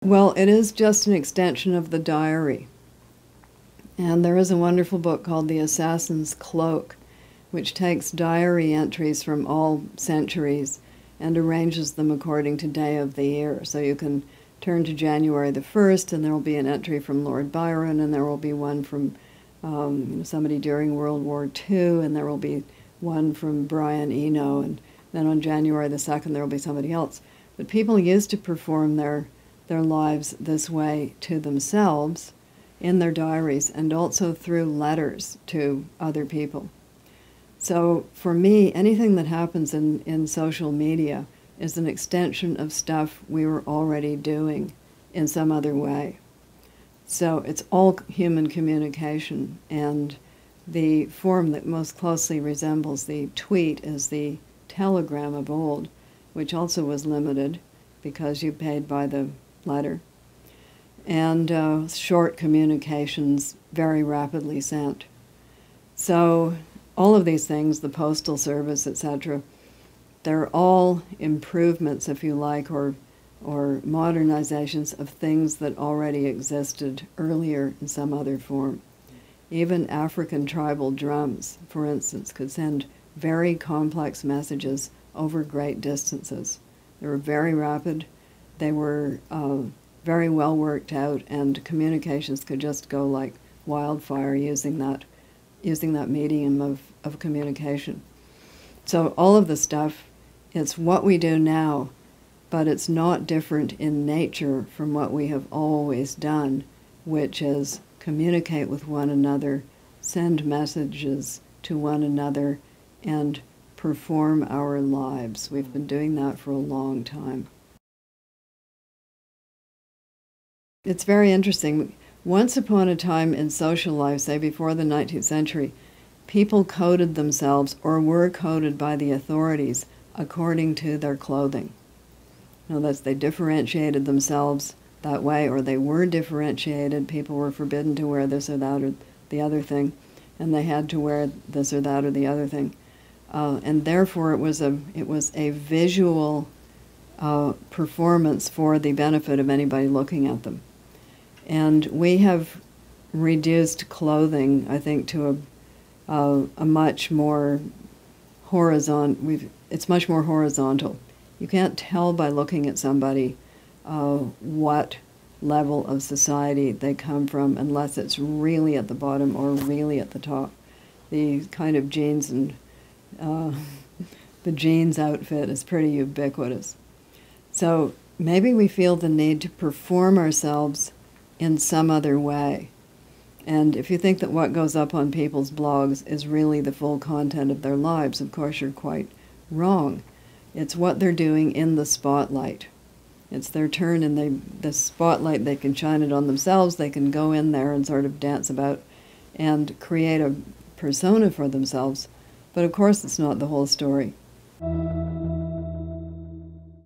Well, it is just an extension of the diary. And there is a wonderful book called The Assassin's Cloak, which takes diary entries from all centuries and arranges them according to day of the year. So you can turn to January the 1st, and there will be an entry from Lord Byron, and there will be one from somebody during World War II, and there will be one from Brian Eno, and then on January the 2nd there will be somebody else. But people used to perform their lives this way to themselves in their diaries and also through letters to other people. So for me, anything that happens in social media is an extension of stuff we were already doing in some other way. So it's all human communication, and the form that most closely resembles the tweet is the telegram of old, which also was limited because you paid by the letter, and short communications very rapidly sent. So all of these things, the postal service, etc., they're all improvements, if you like, or modernizations of things that already existed earlier in some other form. Even African tribal drums, for instance, could send very complex messages over great distances. They were very rapid, they were very well worked out, and communications could just go like wildfire using that medium of communication. So all of the stuff, it's what we do now, but it's not different in nature from what we have always done, which is communicate with one another, send messages to one another, and perform our lives. We've been doing that for a long time. It's very interesting. Once upon a time in social life, say before the 19th century, people coded themselves or were coded by the authorities according to their clothing. In other words, they differentiated themselves that way, or they were differentiated. People were forbidden to wear this or that or the other thing, and they had to wear this or that or the other thing. And therefore it was a visual performance for the benefit of anybody looking at them. And we have reduced clothing, I think, to a much more it's much more horizontal. You can't tell by looking at somebody what level of society they come from unless it's really at the bottom or really at the top. The kind of jeans and the jeans outfit is pretty ubiquitous. So maybe we feel the need to perform ourselves in some other way. And if you think that what goes up on people's blogs is really the full content of their lives, of course you're quite wrong. It's what they're doing in the spotlight. It's their turn in the spotlight. They can shine it on themselves. They can go in there and sort of dance about and create a persona for themselves. But of course it's not the whole story.